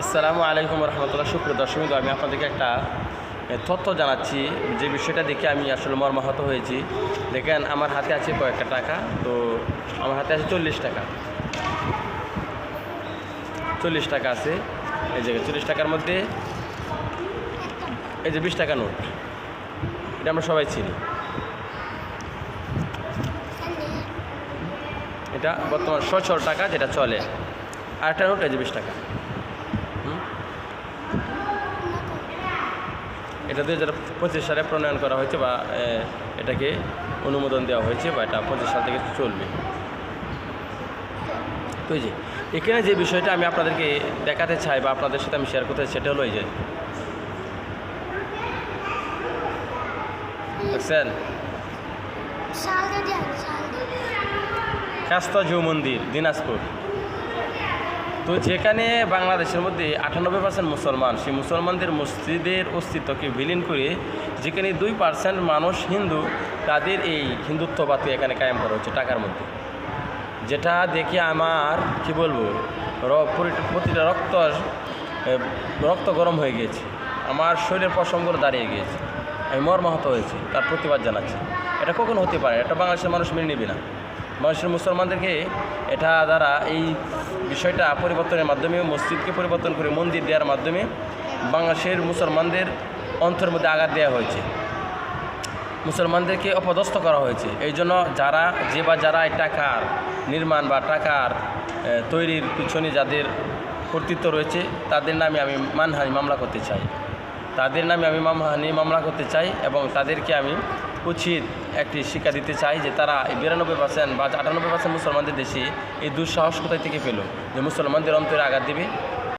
আসসালামু আলাইকুম রহমতুল্লাহ। সুপ্রিয় দর্শক, আমি আপনাদেরকে একটা তথ্য জানাচ্ছি যে বিষয়টা দেখে আমি আসলে মর্মাহত হয়েছি। দেখেন, আমার হাতে আছে কয়েকটা টাকা। তো আমার হাতে আছে 40 টাকা। 40 টাকা আছে এই জায়গায়। 40 টাকার মধ্যে এই যে 20 টাকা নোট, এটা আমরা সবাই চিনি। এটা বর্তমান সচল টাকা যেটা চলে। আর একটা নোট এই যে 20 টাকা। এটা 2025 সালে প্রণয়ন করা হয়েছে বা এটাকে অনুমোদন দেওয়া হয়েছে বা এটা 25 সাল থেকে চলবে। তো এই যে এখানে যে বিষয়টা আমি আপনাদেরকে দেখাতে চাই বা আপনাদের সাথে আমি শেয়ার করতে চাই, সেটা হলো এই যে দেখছেন শাস্তা জু মন্দির, দিনাজপুর। তো যেখানে বাংলাদেশের মধ্যে 98% মুসলমান, সেই মুসলমানদের মসজিদের অস্তিত্বকে বিলীন করে যেখানে 2% মানুষ হিন্দু, তাদের এই হিন্দুত্ববাদকে এখানে কায়েম করা হচ্ছে টাকার মধ্যে। যেটা দেখে আমার কি বলবো, প্রতিটা রক্ত গরম হয়ে গিয়েছে, আমার শরীরের পশমগুলো দাঁড়িয়ে গিয়েছে। আমি মর্মাহত হয়েছি, তার প্রতিবাদ জানাচ্ছি। এটা কখনো হতে পারে, এটা বাংলাদেশের মানুষ মেনে নেবে না। বাংলাদেশের মুসলমানদেরকে এটা দ্বারা এই বিষয়টা পরিবর্তনের মাধ্যমে, মসজিদকে পরিবর্তন করে মন্দির দেওয়ার মাধ্যমে বাংলাদেশের মুসলমানদের অন্তরের মধ্যে আঘাত দেওয়া হয়েছে, মুসলমানদেরকে অপদস্থ করা হয়েছে। এই জন্য যারা এই টাকার নির্মাণ বা টাকার তৈরির পিছনে যাদের কর্তৃত্ব রয়েছে, তাদের নামে আমি মানহানি মামলা করতে চাই। এবং তাদেরকে আমি উচিত একটি শিক্ষা দিতে চাই যে তারা 92% বা 98% মুসলমানদের দেশে এই দুঃসাহস কোথায় থেকে পেল যে মুসলমানদের অন্তরে আঘাত দেবে।